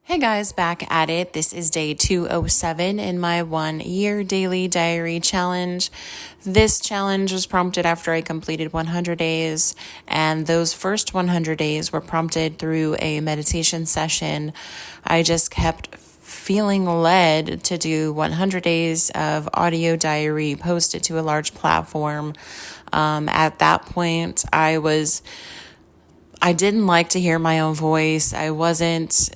Hey guys, back at it. This is day 207 in my 1 year daily diary challenge. This challenge was prompted after I completed 100 days, and those first 100 days were prompted through a meditation session. I just kept feeling led to do 100 days of audio diary posted to a large platform. At that point, I didn't like to hear my own voice. I wasn't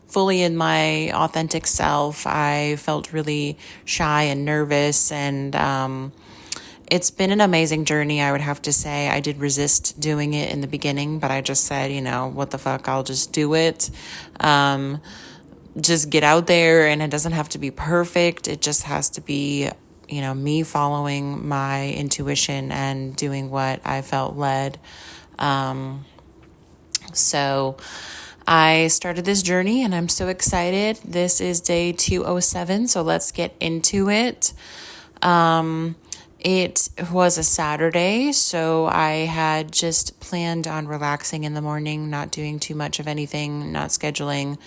fully in my authentic self. I felt really shy and nervous, and it's been an amazing journey, I would have to say. I did resist doing it in the beginning, but I just said, what the fuck, I'll just do it. Just get out there, and it doesn't have to be perfect. It just has to be, me following my intuition and doing what I felt led. So I started this journey and I'm so excited. This is day 207, so let's get into it. It was a Saturday, so I had just planned on relaxing in the morning, not doing too much of anything, not scheduling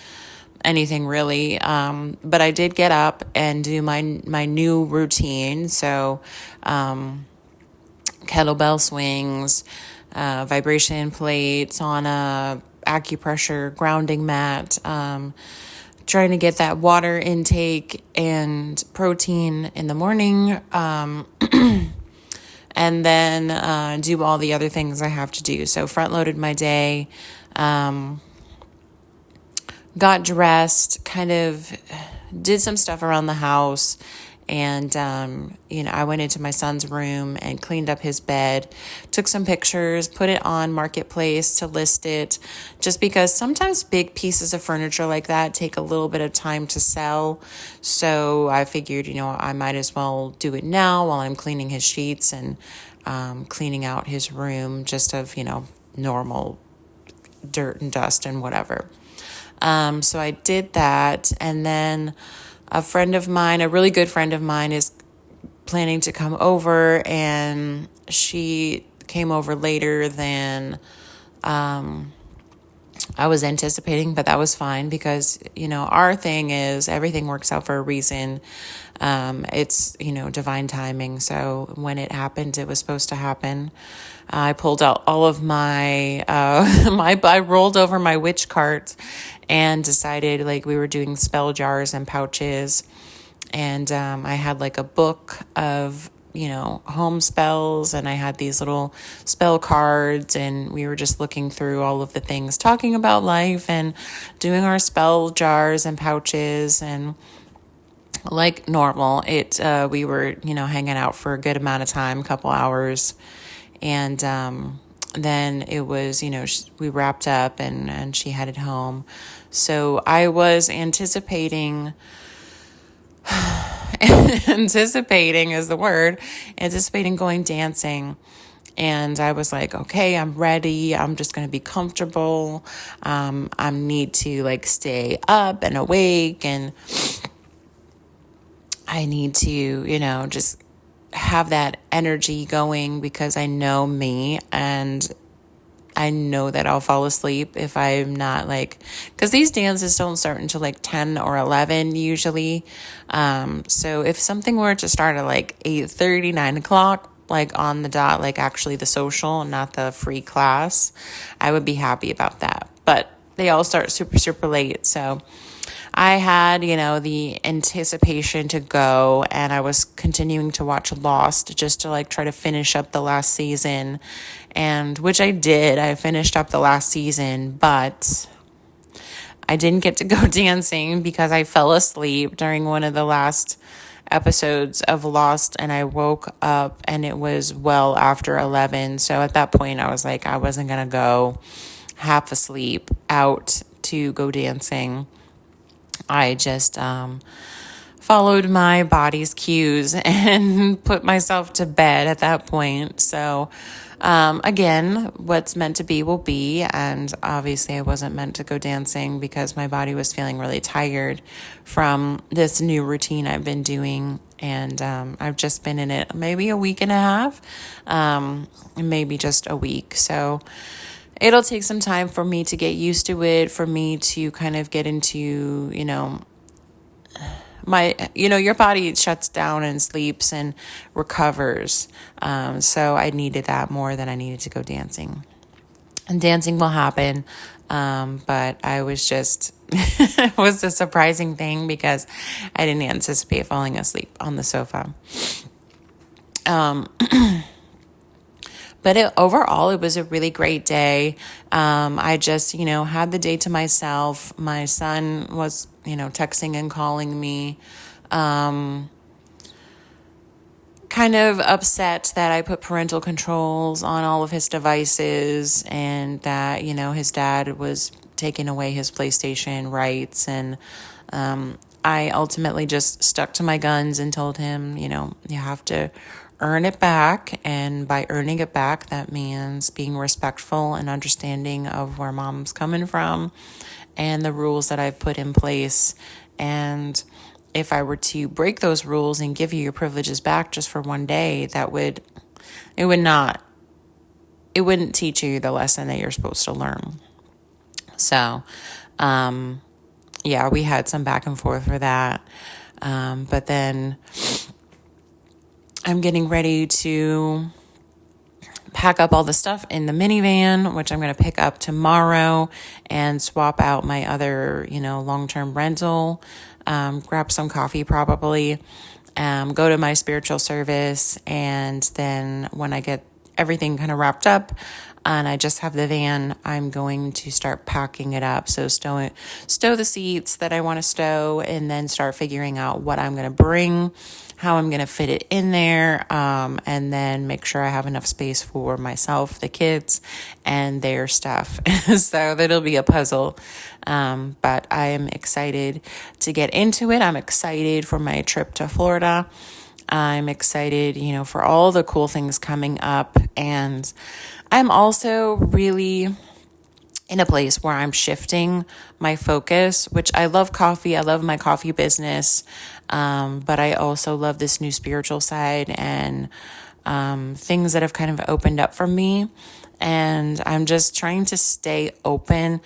anything really. But I did get up and do my new routine. So, kettlebell swings, vibration plate, sauna, acupressure, grounding mat, trying to get that water intake and protein in the morning, and then do all the other things I have to do. So front loaded my day, got dressed, kind of did some stuff around the house. And, I went into my son's room and cleaned up his bed, took some pictures, put it on Marketplace to list it, just because sometimes big pieces of furniture like that take a little bit of time to sell. So I figured, I might as well do it now while I'm cleaning his sheets and cleaning out his room just of, normal dirt and dust and whatever. So I did that, and then a really good friend of mine, is planning to come over, and she came over later than I was anticipating, but that was fine because, our thing is everything works out for a reason. It's, divine timing. So when it happened, it was supposed to happen. I pulled out all of my, I rolled over my witch cart and decided we were doing spell jars and pouches. And I had a book of, home spells, and I had these little spell cards, and we were just looking through all of the things, talking about life and doing our spell jars and pouches. And like normal, we were, hanging out for a good amount of time, a couple hours. And then it was, we wrapped up and she headed home. So I was anticipating is the word, anticipating going dancing. And I was like, okay, I'm ready. I'm just going to be comfortable. I need to stay up and awake, and I need to, just have that energy going, because I know me, and I know that I'll fall asleep if I'm not because these dances don't start until 10 or 11 usually. So if something were to start at 8:30, 9 o'clock, on the dot, actually the social, not the free class, I would be happy about that. But they all start super, super late. So I had, the anticipation to go, and I was continuing to watch Lost just to try to finish up the last season, and which I did. I finished up the last season, but I didn't get to go dancing because I fell asleep during one of the last episodes of Lost, and I woke up and it was well after 11. So at that point I was I wasn't going to go half asleep out to go dancing. I just followed my body's cues and put myself to bed at that point. So again, what's meant to be will be. And obviously I wasn't meant to go dancing because my body was feeling really tired from this new routine I've been doing. And I've just been in it maybe a week and a half, maybe just a week. So it'll take some time for me to get used to it, for me to kind of get into, your body shuts down and sleeps and recovers. So I needed that more than I needed to go dancing. And dancing will happen. But I was just, it was a surprising thing because I didn't anticipate falling asleep on the sofa. But overall, it was a really great day. I just, had the day to myself. My son was, texting and calling me. Kind of upset that I put parental controls on all of his devices and that, his dad was taking away his PlayStation rights. And I ultimately just stuck to my guns and told him, you have to earn it back. And by earning it back, that means being respectful and understanding of where mom's coming from and the rules that I've put in place. And if I were to break those rules and give you your privileges back just for one day, it wouldn't teach you the lesson that you're supposed to learn. So, yeah, we had some back and forth for that. But then I'm getting ready to pack up all the stuff in the minivan, which I'm going to pick up tomorrow and swap out my other, long-term rental, grab some coffee probably, go to my spiritual service. And then when I get everything kind of wrapped up and I just have the van, I'm going to start packing it up. So stow the seats that I want to stow and then start figuring out what I'm going to bring, how I'm going to fit it in there, and then make sure I have enough space for myself, the kids, and their stuff. So that'll be a puzzle. But I am excited to get into it. I'm excited for my trip to Florida. I'm excited, for all the cool things coming up. And I'm also really in a place where I'm shifting my focus, which I love coffee. I love my coffee business. But I also love this new spiritual side and things that have kind of opened up for me. And I'm just trying to stay open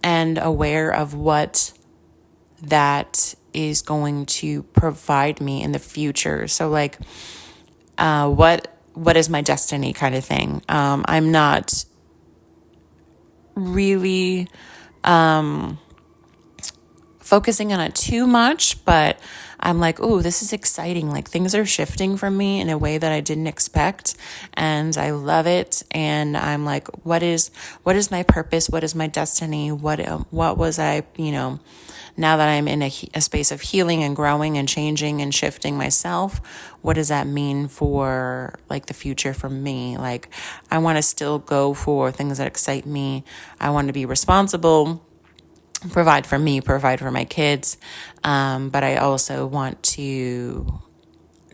and aware of what that is going to provide me in the future. So like, what is my destiny kind of thing? I'm not really focusing on it too much, but I'm like, oh, this is exciting. Like things are shifting for me in a way that I didn't expect, and I love it. And I'm like, what is my purpose? What is my destiny? What was I, now that I'm in a space of healing and growing and changing and shifting myself, what does that mean for like the future for me? Like I want to still go for things that excite me. I want to be responsible, provide for me, provide for my kids. But I also want to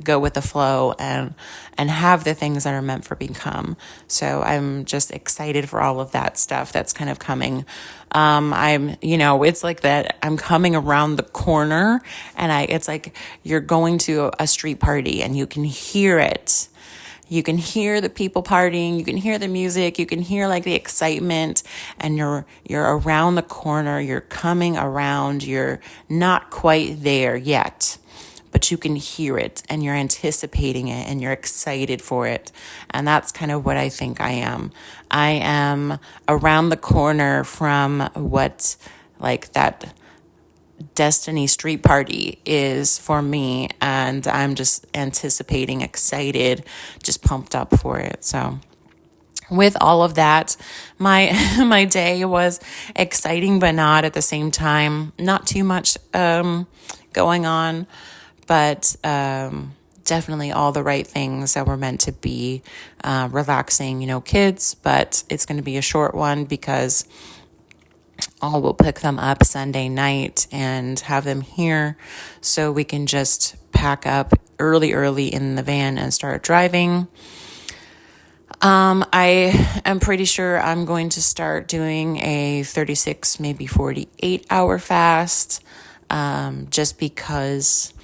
go with the flow and have the things that are meant for become. So I'm just excited for all of that stuff that's kind of coming. It's like that I'm coming around the corner and it's like you're going to a street party and you can hear it. You can hear the people partying, you can hear the music, you can hear like the excitement, and you're around the corner, you're coming around, you're not quite there yet, but you can hear it and you're anticipating it and you're excited for it. And that's kind of what I think I am. I am around the corner from what like that Destiny Street Party is for me, and I'm just anticipating, excited, just pumped up for it. So with all of that, my day was exciting, but not at the same time, not too much going on, but definitely all the right things that were meant to be relaxing, kids, but it's going to be a short one because we'll pick them up Sunday night and have them here so we can just pack up early in the van and start driving. I am pretty sure I'm going to start doing a 36, maybe 48 hour fast, just because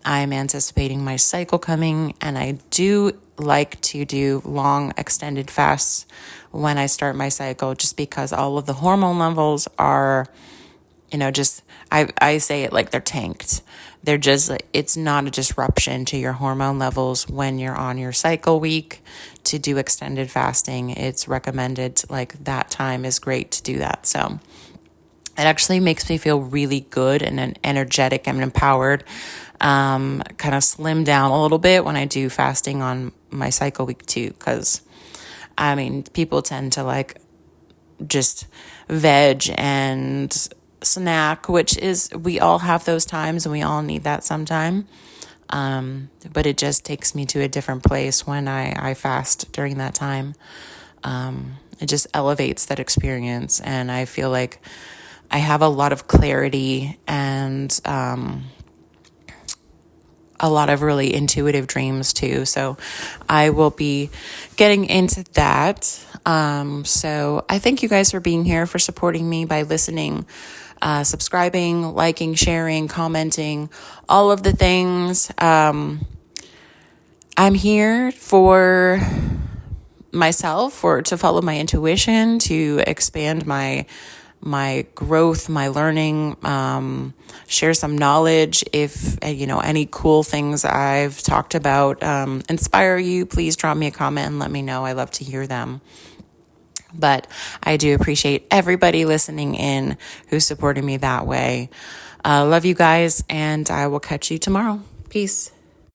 I'm anticipating my cycle coming, and I do like to do long extended fasts when I start my cycle, just because all of the hormone levels are, just, I say it like they're tanked. They're just, it's not a disruption to your hormone levels when you're on your cycle week to do extended fasting. It's recommended, like that time is great to do that. So it actually makes me feel really good and energetic and empowered. Kind of slim down a little bit when I do fasting on my cycle week too, because people tend to like just veg and snack, which is, we all have those times and we all need that sometime. But it just takes me to a different place when I fast during that time. It just elevates that experience, and I feel like I have a lot of clarity and a lot of really intuitive dreams too. So I will be getting into that. So I thank you guys for being here, for supporting me by listening, subscribing, liking, sharing, commenting, all of the things. I'm here for myself, or to follow my intuition, to expand my growth, my learning, share some knowledge. If, any cool things I've talked about inspire you, please drop me a comment and let me know. I love to hear them. But I do appreciate everybody listening in who's supporting me that way. Love you guys, and I will catch you tomorrow. Peace.